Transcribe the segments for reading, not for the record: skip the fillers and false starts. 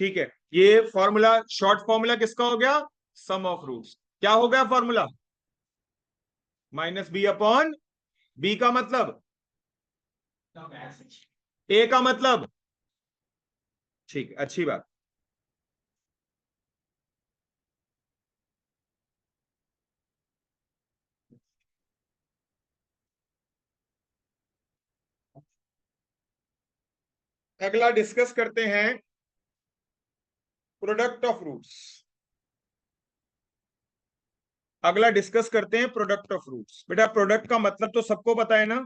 ठीक है, ये फॉर्मूला, शॉर्ट फॉर्मूला किसका हो गया? Sum of roots. क्या हो गया formula? Minus B upon, B का मतलब, ए का मतलब। ठीक, अच्छी बात। अगला डिस्कस करते हैं प्रोडक्ट ऑफ रूट्स। अगला डिस्कस करते हैं प्रोडक्ट ऑफ रूट्स। बेटा प्रोडक्ट का मतलब तो सबको पता है ना,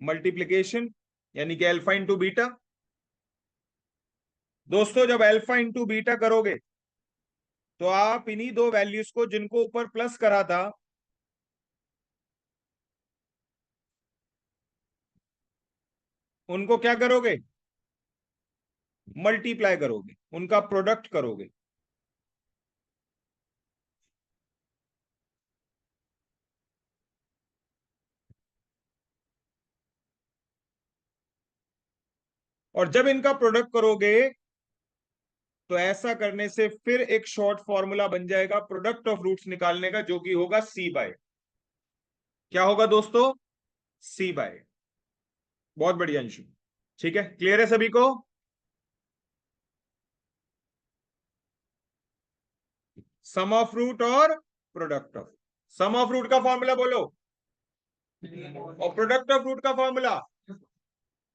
मल्टीप्लीकेशन, यानी कि अल्फा इंटू बीटा। दोस्तों जब अल्फा इंटू बीटा करोगे तो आप इन्हीं दो वैल्यूज को, जिनको ऊपर प्लस करा था, उनको क्या करोगे? मल्टीप्लाई करोगे, उनका प्रोडक्ट करोगे। और जब इनका प्रोडक्ट करोगे तो ऐसा करने से फिर एक शॉर्ट फॉर्मूला बन जाएगा प्रोडक्ट ऑफ रूट्स निकालने का, जो कि होगा सी बाय, क्या होगा दोस्तों? C by. बहुत बढ़िया अंशु। ठीक है, क्लियर है सभी को? सम ऑफ रूट और product of, sum of root का फॉर्मूला बोलो, और प्रोडक्ट ऑफ रूट का फॉर्मूला।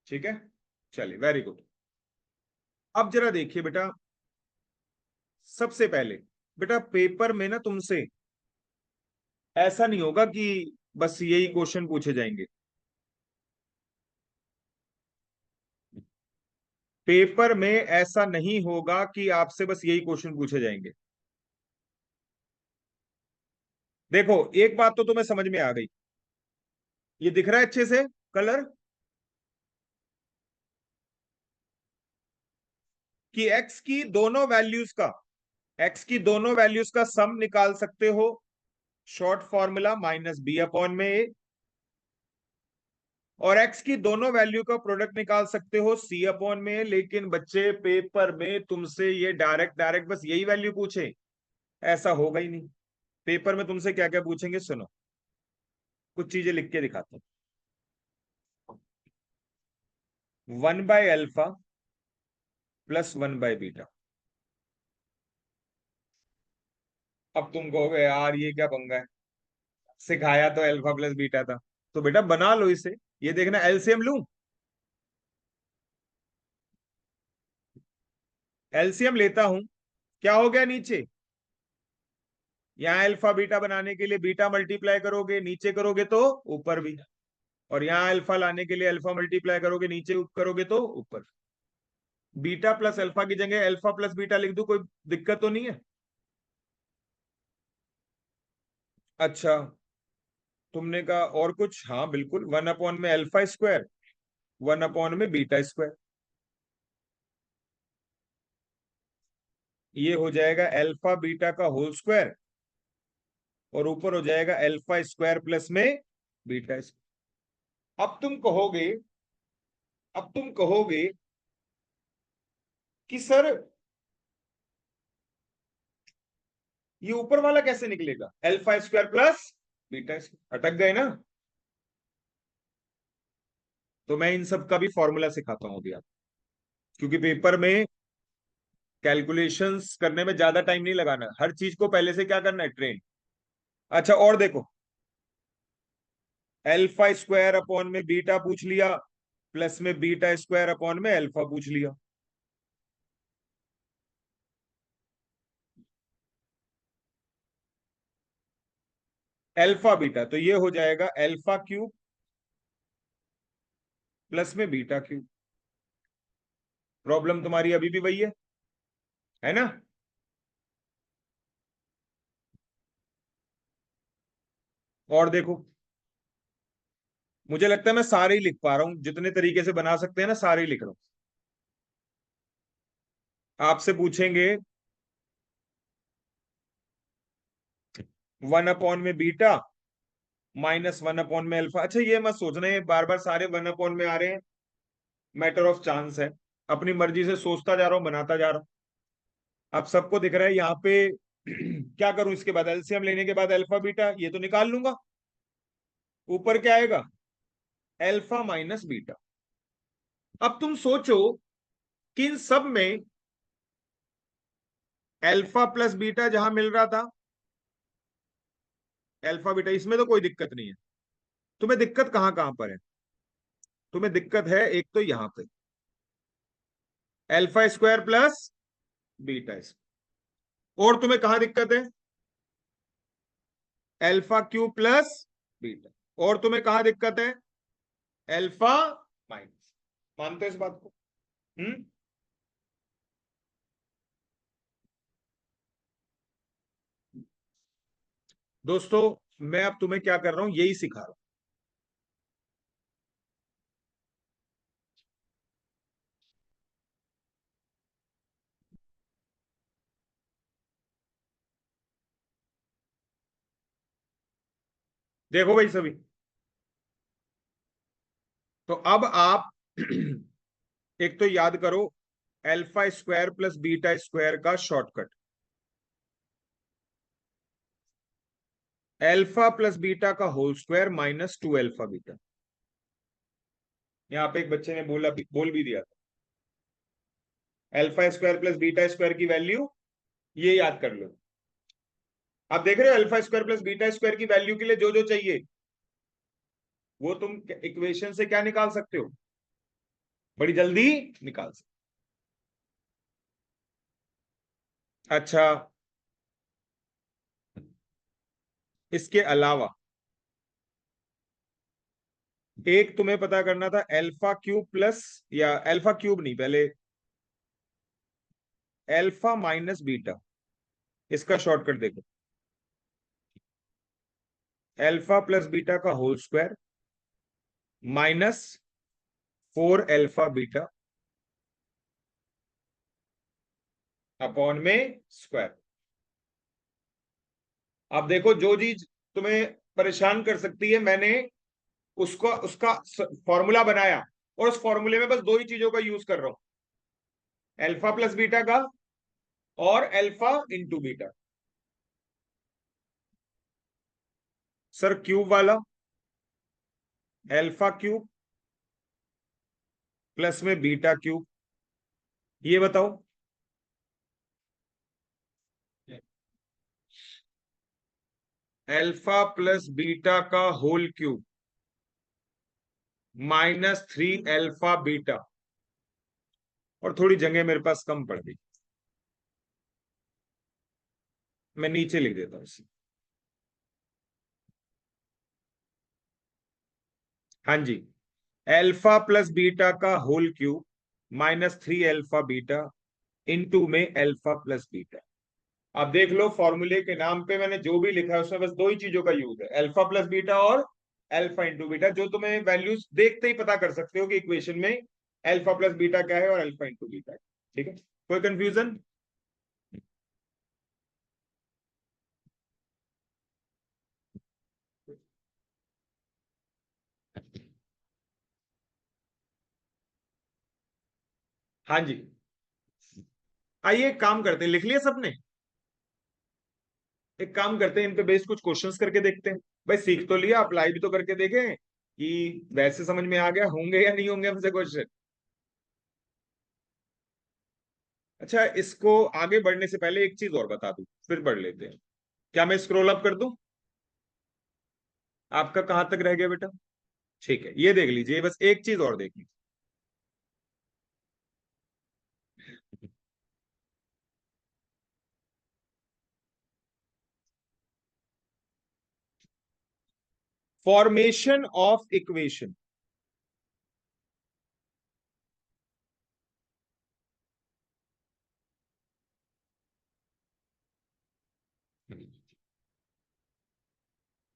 ठीक है, चलिए, वेरी गुड। अब जरा देखिए बेटा, सबसे पहले बेटा पेपर में ना तुमसे ऐसा नहीं होगा कि बस यही क्वेश्चन पूछे जाएंगे। पेपर में ऐसा नहीं होगा कि आपसे बस यही क्वेश्चन पूछे जाएंगे। देखो एक बात तो तुम्हें समझ में आ गई, ये दिख रहा है अच्छे से कलर, कि एक्स की दोनों वैल्यूज का सम निकाल सकते हो, short formula minus B upon में ए, और एक्स की दोनों वैल्यू का प्रोडक्ट निकाल सकते हो सी अपॉन में। लेकिन बच्चे पेपर में तुमसे ये डायरेक्ट डायरेक्ट बस यही वैल्यू पूछे, ऐसा होगा ही नहीं। पेपर में तुमसे क्या क्या पूछेंगे सुनो, कुछ चीजें लिख के दिखाता हूं। 1/अल्फा प्लस 1/बीटा। अब तुम कहोगे यार ये क्या पंगा है, सिखाया तो अल्फा प्लस बीटा था। तो बेटा बना लो इसे, ये देखना एलसीएम लूं, एलसीएम लेता हूं। क्या हो गया नीचे? यहाँ अल्फा बीटा बनाने के लिए बीटा मल्टीप्लाई करोगे, नीचे करोगे तो ऊपर भी। और यहाँ अल्फा लाने के लिए अल्फा मल्टीप्लाई करोगे, नीचे करोगे तो ऊपर। बीटा प्लस अल्फा की जगह अल्फा प्लस बीटा लिख दूं, कोई दिक्कत तो नहीं है? अच्छा, तुमने कहा और कुछ? हाँ बिल्कुल, 1 अपॉन में अल्फा स्क्वायर, 1 अपॉन में बीटा स्क्वायर। ये हो जाएगा अल्फा बीटा का होल स्क्वायर, और ऊपर हो जाएगा अल्फा स्क्वायर प्लस में बीटा स्क्वायर। अब तुम कहोगे, अब तुम कहोगे कि सर ये ऊपर वाला कैसे निकलेगा, alpha square plus beta square? अटक गए ना? तो मैं इन सब का भी फॉर्मूला सिखाता हूं अभी आप, क्योंकि पेपर में कैलकुलेशंस करने में ज्यादा टाइम नहीं लगाना, हर चीज को पहले से क्या करना है, ट्रेन। अच्छा और देखो, अल्फा स्क्वायर अपॉन में बीटा पूछ लिया, प्लस में बीटा स्क्वायर अपॉन में अल्फा पूछ लिया। अल्फा बीटा तो ये हो जाएगा अल्फा क्यूब प्लस में बीटा क्यूब। प्रॉब्लम तुम्हारी अभी भी वही है, है ना? और देखो, मुझे लगता है मैं सारे ही लिख पा रहा हूं, जितने तरीके से बना सकते हैं ना सारे ही लिख रहा हूं। आपसे पूछेंगे 1 अपॉन में बीटा माइनस 1 अपॉन में अल्फा। अच्छा, ये मत सोचना ये बार बार सारे 1 अपॉन में आ रहे हैं, मैटर ऑफ चांस है। अपनी मर्जी से सोचता जा रहा हूं, बनाता जा रहा हूं। अब सबको दिख रहा है यहाँ पे क्या करूं इसके बाद? एलसीएम लेने के बाद अल्फा बीटा ये तो निकाल लूंगा। ऊपर क्या आएगा? Alpha minus beta. अब तुम सोचो कि इन सब में अल्फा प्लस बीटा जहां मिल रहा था, अल्फा बीटा, इसमें तो कोई दिक्कत नहीं है। तुम्हें दिक्कत कहां कहां पर है? तुम्हें दिक्कत है एक तो यहां पे alpha square plus beta square, और तुम्हें कहां दिक्कत है? Alpha cube plus beta. और तुम्हें कहां दिक्कत है? Alpha minus. मानते हो इस बात को? हम्म। दोस्तों, मैं अब तुम्हें क्या कर रहा हूं, यही सिखा रहा हूं। देखो भाई सभी, तो अब आप एक तो याद करो alpha square plus beta square का शॉर्टकट, अल्फा प्लस बीटा का whole square minus 2 alpha beta. यहां पे एक बच्चे ने बोल भी दिया था, alpha square plus beta square की वैल्यू ये याद कर लो। आप देख रहे हो alpha square plus beta square की वैल्यू के लिए जो जो चाहिए वो तुम इक्वेशन से क्या निकाल सकते हो, बड़ी जल्दी निकाल सकते। अच्छा, इसके अलावा एक तुम्हें पता करना था अल्फा क्यूब प्लस, या अल्फा क्यूब नहीं, पहले अल्फा माइनस बीटा, इसका शॉर्टकट देखो, अल्फा प्लस बीटा का whole square minus 4 alpha beta upon में स्क्वायर। अब देखो, जो चीज तुम्हें परेशान कर सकती है मैंने उसको उसका फॉर्मूला बनाया, और उस फॉर्मूले में बस दो ही चीजों का यूज कर रहा हूं, अल्फा प्लस बीटा का और alpha into beta. Sir cube वाला अल्फा क्यूब प्लस में बीटा क्यूब, ये बताओ। अल्फा प्लस बीटा का होल क्यूब -3 अल्फा बीटा, और थोड़ी जगह मेरे पास कम पड़ गई, मैं नीचे लिख देता हूं इसे। हाँ जी, अल्फा प्लस बीटा का whole cube -3 alpha beta into में अल्फा प्लस बीटा। आप देख लो फॉर्मूले के नाम पे मैंने जो भी लिखा है उसमें बस दो ही चीजों का यूज है, अल्फा प्लस बीटा और अल्फा इंटू बीटा, जो तुम्हें वैल्यूज देखते ही पता कर सकते हो कि इक्वेशन में अल्फा प्लस बीटा क्या है और अल्फा इंटू बीटा है। ठीक है, कोई कंफ्यूजन? हाँ जी, आइए एक काम करते हैं, लिख लिया सबने? एक काम करते हैं, इन पे बेस्ड कुछ क्वेश्चंस करके देखते हैं। भाई सीख तो लिया, अप्लाई भी तो करके देखें कि वैसे समझ में आ गया होंगे या नहीं होंगे हमसे क्वेश्चन। अच्छा, इसको आगे बढ़ने से पहले एक चीज और बता दूं, फिर बढ़ लेते हैं। क्या मैं स्क्रॉल अप कर दूं? आपका कहां तक रह गया बेटा? ठीक है, ये देख लीजिए, बस एक चीज और देख लीजिए। Formation of equation.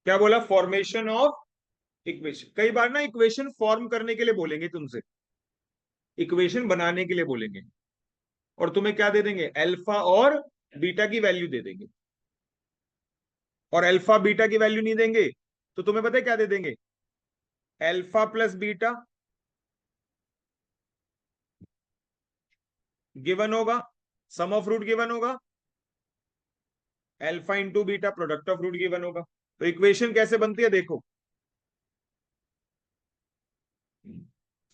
क्या बोला? Formation of equation. कई बार ना इक्वेशन फॉर्म करने के लिए बोलेंगे तुमसे, इक्वेशन बनाने के लिए बोलेंगे, और तुम्हें क्या दे देंगे? अल्फा और बीटा की वैल्यू दे देंगे, और अल्फा बीटा की वैल्यू नहीं देंगे तो तुम्हें पता है क्या दे देंगे? अल्फा प्लस बीटा गिवन होगा, सम ऑफ रूट गिवन होगा, alpha into beta product of root given होगा। तो इक्वेशन कैसे बनती है देखो,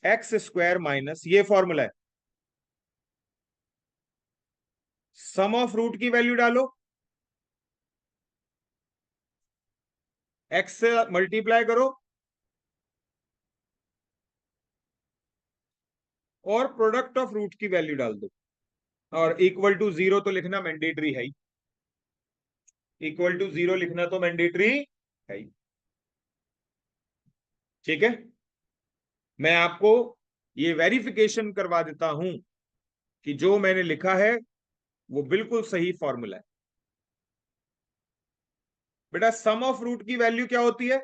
एक्स स्क्वायर माइनस, ये फॉर्मूला है, सम ऑफ रूट की वैल्यू डालो, एक्स से मल्टीप्लाई करो, और प्रोडक्ट ऑफ रूट की वैल्यू डाल दो, और इक्वल टू जीरो तो लिखना मैंडेटरी है ही, इक्वल टू जीरो लिखना तो मैंडेटरी है ही। ठीक है, मैं आपको ये वेरिफिकेशन करवा देता हूं कि जो मैंने लिखा है वो बिल्कुल सही फॉर्मूला है। बेटा सम ऑफ रूट की वैल्यू क्या होती है?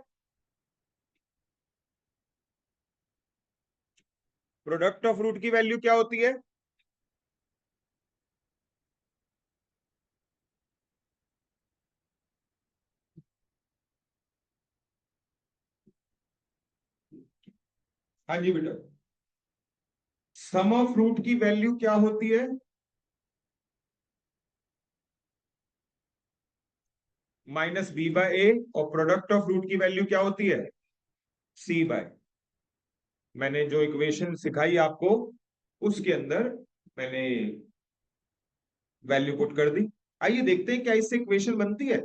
प्रोडक्ट ऑफ रूट की वैल्यू क्या होती है? हाँ जी बेटा, सम ऑफ रूट की वैल्यू क्या होती है? माइनस बी बाय ए, और प्रोडक्ट ऑफ रूट की वैल्यू क्या होती है? सी बाय। मैंने जो इक्वेशन सिखाई आपको उसके अंदर मैंने वैल्यू पुट कर दी। आइए देखते हैं क्या इससे इक्वेशन बनती है।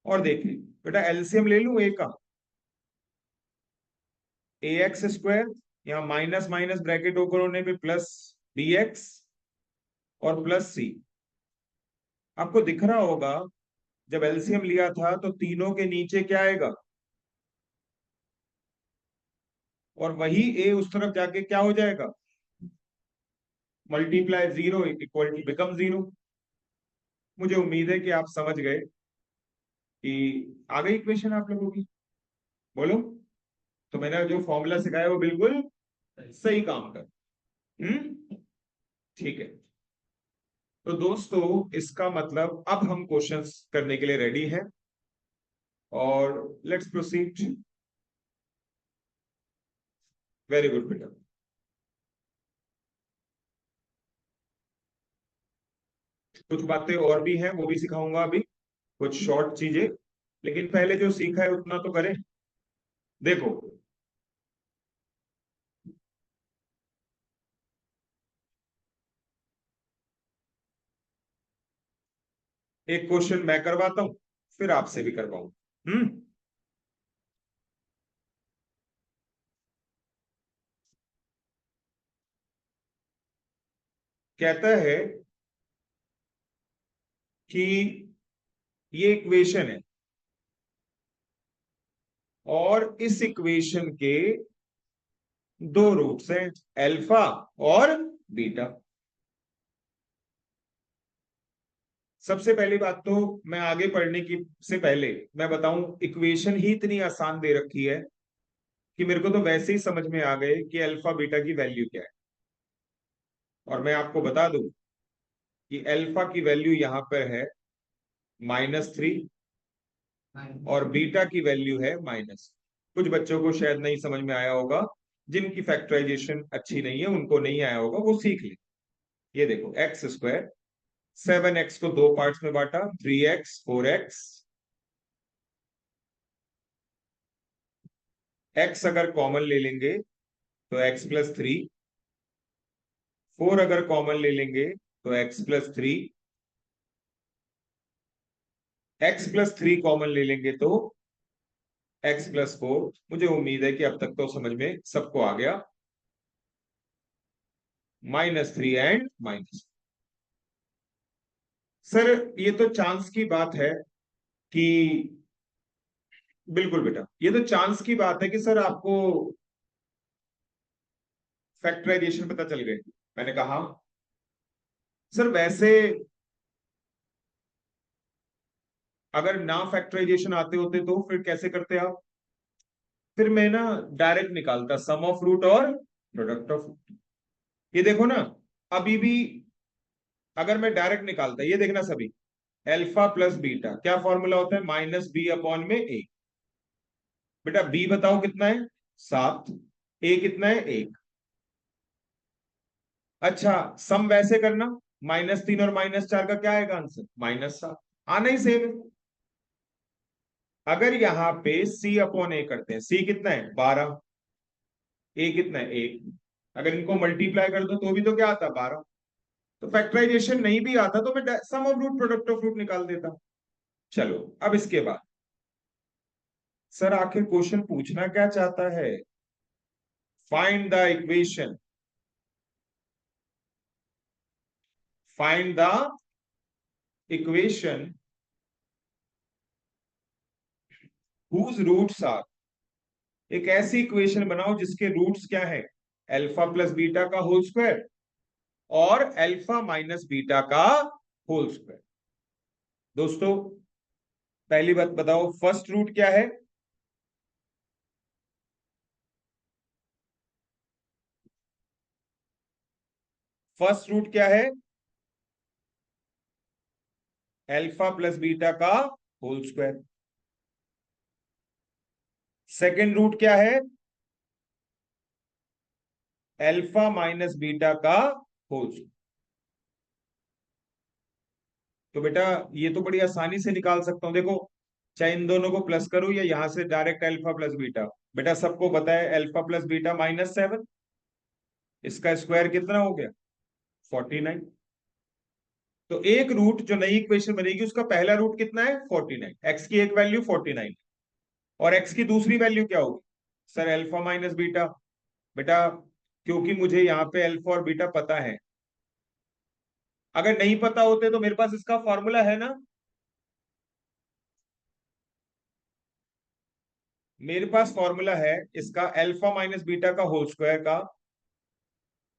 और देखिए बेटा, एलसीएम ले लूं ए का, ए एक्स स्क्वायर, यहां माइनस माइनस ब्रैकेट ओपन होने पे प्लस बी एक्स और प्लस सी। आपको दिख रहा होगा जब एलसीएम लिया था तो तीनों के नीचे क्या आएगा, और वही ए उस तरफ जाके क्या हो जाएगा? Multiply zero equal to become zero. मुझे उम्मीद है कि आप समझ गए कि आ गई इक्वेशन आप लोगों की। बोलो, तो मैंने जो फॉर्मूला सिखाया वो बिल्कुल सही काम कर। ठीक है, तो दोस्तों इसका मतलब अब हम क्वेश्चंस करने के लिए रेडी हैं, और लेट्स प्रोसीड। वेरी गुड बेटा। कुछ बातें और भी हैं वो भी सिखाऊंगा अभी, कुछ शॉर्ट चीजें, लेकिन पहले जो सीखा है उतना तो करें। देखो, एक क्वेश्चन मैं करवाता हूं, फिर आपसे भी करवाऊं। हम्म कहता है कि ये इक्वेशन है, और इस इक्वेशन के दो रूट्स हैं, अल्फा और बीटा। सबसे पहली बात तो मैं आगे पढ़ने की से पहले मैं बताऊं, इक्वेशन ही इतनी आसान दे रखी है कि मेरे को तो वैसे ही समझ में आ गए कि अल्फा बीटा की वैल्यू क्या है। और मैं आपको बता दूं कि अल्फा की वैल्यू यहां पर है -3, और बीटा की वैल्यू है माइनस। कुछ बच्चों को शायद नहीं समझ में आया होगा, जिनकी फैक्टराइजेशन अच्छी नहीं है उनको नहीं आया होगा, वो सीख ले। ये देखो, एक्स स्क्वायर, 7x को दो पार्ट्स में बांटा, 3x 4x। x अगर कॉमन ले लेंगे तो x+3, 4 अगर कॉमन ले लेंगे तो x+3, x+3 कॉमन ले लेंगे तो x+4। मुझे उम्मीद है कि अब तक तो समझ में सबको आ गया, -3 एंड माइनस। सर ये तो चांस की बात है कि, बिल्कुल बेटा, ये तो चांस की बात है कि सर आपको फैक्टराइजेशन पता चल गए। मैंने कहा सर वैसे अगर ना फैक्टराइजेशन आते होते तो फिर कैसे करते आप? फिर मैं ना डायरेक्ट निकालता सम ऑफ रूट और प्रोडक्ट ऑफ रूट। ये देखो ना, अभी भी अगर मैं डायरेक्ट निकालता, ये देखना सभी, अल्फा प्लस बीटा क्या फॉर्मूला होता है? माइनस बी अपॉन में ए। बेटा बी बताओ कितना है? 7। ए कितना है? 1। अच्छा, सम वैसे करना, -3 और -4 का क्या आएगा आंसर? -7। आना ही सेम है। अगर यहां पे सी अपॉन ए करते हैं, सी कितना है? 12। ए कितना है? 1। अगर इनको मल्टीप्लाई कर दो तो भी तो क्या आता? 12। तो फैक्टराइजेशन नहीं भी आता तो मैं sum of root product of root निकाल देता। चलो, अब इसके बाद सर आखिर क्वेश्चन पूछना क्या चाहता है? Find the equation, find the equation whose roots are, एक ऐसी इक्वेशन बनाओ जिसके रूट्स क्या है? अल्फा प्लस बीटा का होल स्क्वायर और अल्फा माइनस बीटा का होल स्क्वायर। दोस्तों पहली बात बताओ, फर्स्ट रूट क्या है? फर्स्ट रूट क्या है? अल्फा प्लस बीटा का होल स्क्वायर। सेकेंड रूट क्या है? अल्फा माइनस बीटा का होल स्क्वायर। तो बेटा ये तो बड़ी आसानी से निकाल सकता हूं, देखो, चाहे इन दोनों को प्लस करूं या यहां से डायरेक्ट अल्फा प्लस बीटा। बेटा सबको पता है अल्फा प्लस बीटा -7, इसका स्क्वायर कितना हो गया? 49। तो एक रूट जो नई इक्वेशन बनेगी उसका पहला रूट कितना है? 49। एक्स की एक वैल्यू 49 और एक्स की दूसरी वैल्यू क्या होगी? Sir alpha minus beta. बेटा क्योंकि मुझे यहाँ पे अल्फा और बीटा पता है, अगर नहीं पता होते तो मेरे पास इसका फॉर्मूला है ना, मेरे पास फॉर्मूला है इसका, अल्फा माइनस बीटा का होल स्क्वायर का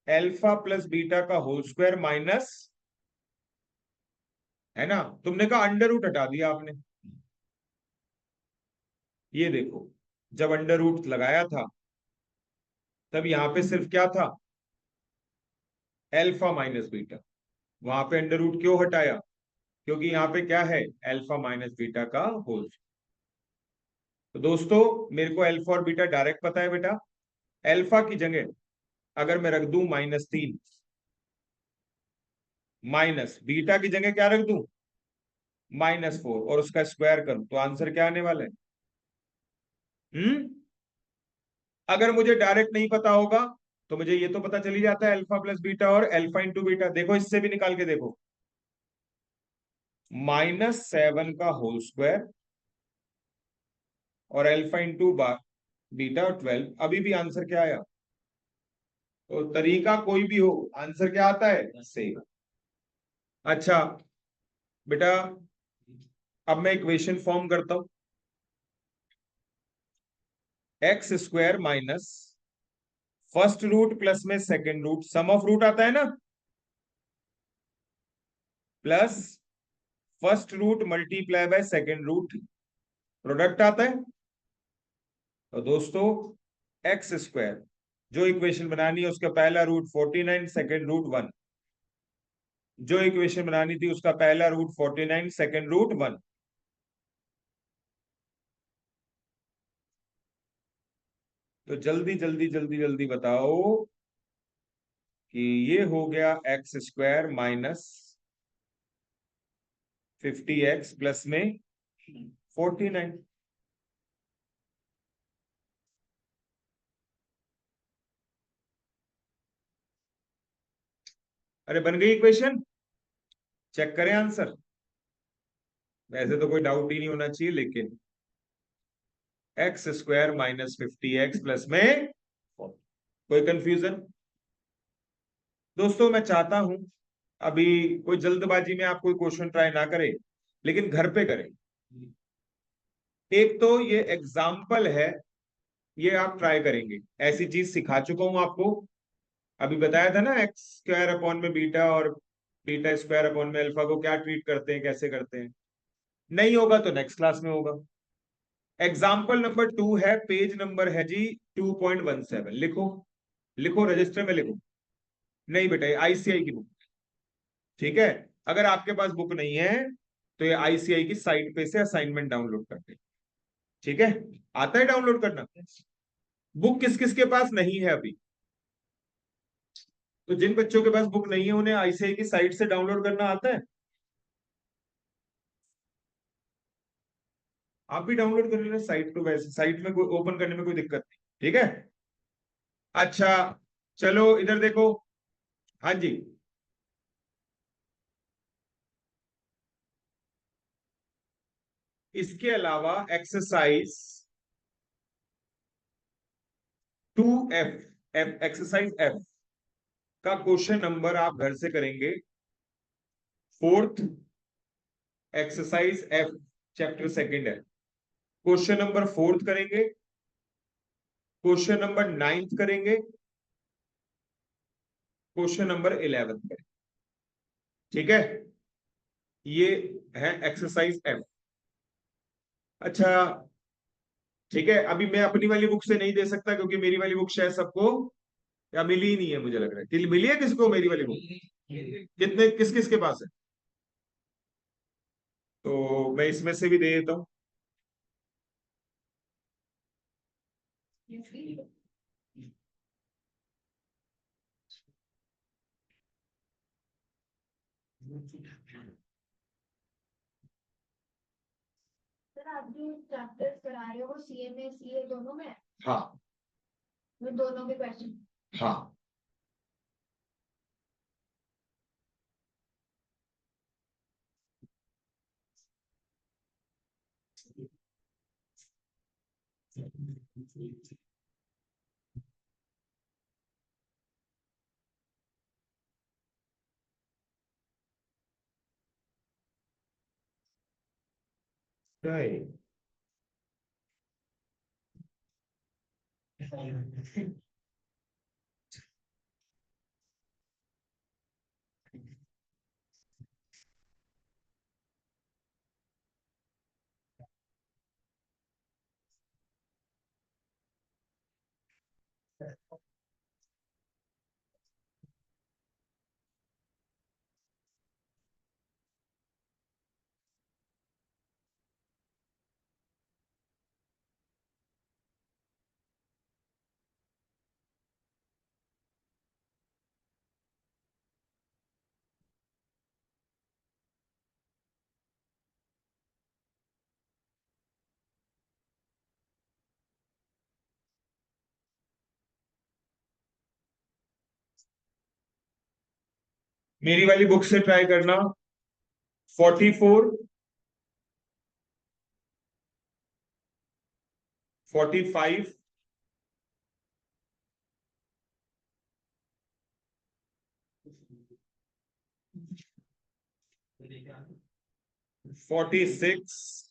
अल्फा प्लस बीटा का होल स्क्वायर माइनस, है ना, तुमने कहा अंडर रूट हटा दिया आपने। ये देखो, जब अंडर रूट लगाया था तब यहां पे सिर्फ क्या था? Alpha minus beta. वहां पे अंडर रूट क्यों हटाया? क्योंकि यहाँ पे क्या है? अल्फा माइनस बीटा का होल। तो दोस्तों मेरे को अल्फा और बीटा डायरेक्ट पता है बेटा। अल्फा की जगह अगर मैं रख दूं -3, माइनस बीटा की जगह क्या रख दूं? -4, और उसका स्क्वायर करूं तो आंसर क्या आने वाला है? हम्म अगर मुझे डायरेक्ट नहीं पता होगा तो मुझे ये तो पता चली जाता है अल्फा प्लस बीटा और अल्फा इंटू बीटा। देखो इससे भी निकाल के देखो, -7 का होल स्क्वायर और अल्फा इंटू बीटा 12। अभी भी आंसर क्या आया? तो तरीका कोई भी हो, आंसर क्या आता है? सेम। अच्छा बेटा, अब मैं इक्वेशन फॉर्म करता हूं, x square minus first root plus में second root, sum of root आता है ना, plus first root multiply by second root, product आता है। तो दोस्तों एक्स स्क्वायर, जो इक्वेशन बनानी है उसका पहला रूट 49, सेकेंड रूट 1। जो इक्वेशन बनानी थी उसका पहला रूट 49, सेकेंड रूट 1। तो जल्दी जल्दी जल्दी जल्दी बताओ कि ये हो गया x square minus 50x plus में 49। अरे बन गई इक्वेशन, चेक करें आंसर। वैसे तो कोई डाउट ही नहीं होना चाहिए, लेकिन x square minus 50x plus में 40। कोई कंफ्यूजन? दोस्तों मैं चाहता हूं अभी कोई जल्दबाजी में आप कोई क्वेश्चन ट्राई ना करें, लेकिन घर पे करें। एक तो ये एग्जाम्पल है, ये आप ट्राई करेंगे, ऐसी चीज सिखा चुका हूं आपको। अभी बताया था ना, एक्स स्क्वायर अपॉन में बीटा और बीटा स्क्वायर अपॉन में अल्फा को क्या ट्रीट करते हैं, कैसे करते हैं। नहीं होगा तो नेक्स्ट क्लास में होगा। एग्जाम्पल नंबर 2 है, पेज नंबर है जी 2.17। लिखो, लिखो रजिस्टर में लिखो। नहीं बेटा, ये आईसीआई की बुक, ठीक है। अगर आपके पास बुक नहीं है तो ये आईसीआई की साइट पे से असाइनमेंट डाउनलोड करते हैं, ठीक है। आता है डाउनलोड करना? बुक किस किस के पास नहीं है अभी? तो जिन बच्चों के पास बुक नहीं है उन्हें आईसीआई की साइट से डाउनलोड करना आता है? आप भी डाउनलोड कर लेना साइट को, वैसे साइट में कोई ओपन करने में कोई दिक्कत नहीं, ठीक है। अच्छा, चलो इधर देखो। हाँ जी, इसके अलावा exercise 2F, F exercise F का क्वेश्चन नंबर आप घर से करेंगे, fourth exercise F, chapter second है। क्वेश्चन नंबर फोर्थ करेंगे, क्वेश्चन नंबर नाइन्थ करेंगे, क्वेश्चन नंबर 11 करेंगे, ठीक है। ये है एक्सरसाइज एफ। अच्छा, ठीक है। अभी मैं अपनी वाली बुक से नहीं दे सकता क्योंकि मेरी वाली बुक शायद सबको या मिली ही नहीं है, मुझे लग रहा है कि मिली है किसको मेरी वाली बुक? कितने, किस किस के पास है? तो मैं इसमें से भी दे देता हूँ। सर आप जो चैप्टर्स करा रहे हो वो सीएमए सीए दोनों में है? हाँ वो दोनों के क्वेश्चन? हाँ। Right. मेरी वाली बुक से ट्राई करना, 44, 45, 46,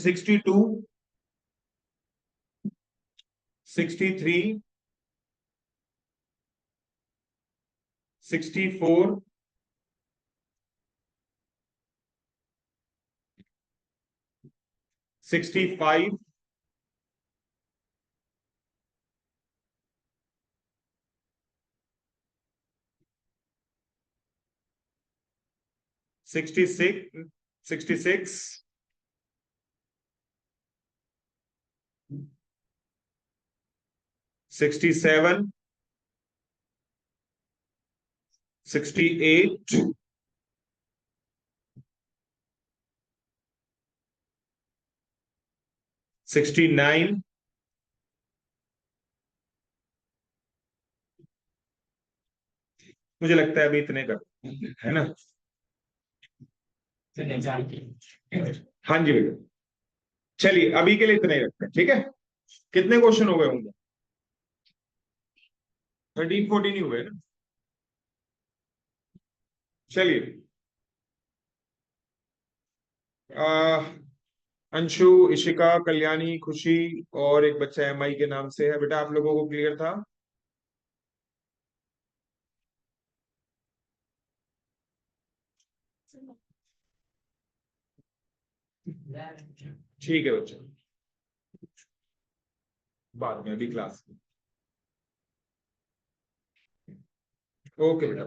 62, 63, 64, 65, 66, 66, 67, 68, 69। मुझे लगता है अभी इतने कर, है ना? हाँ जी भैया, चलिए अभी के लिए इतना ही रखते हैं, ठीक है। कितने क्वेश्चन हो गए होंगे? 13-14 ही हुए ना। चलिए, अंशु, इशिका, कल्याणी, खुशी और एक बच्चा एमआई के नाम से है। बेटा आप लोगों को क्लियर था? ठीक है बच्चा, बाद में अभी क्लास में। ओके बेटा।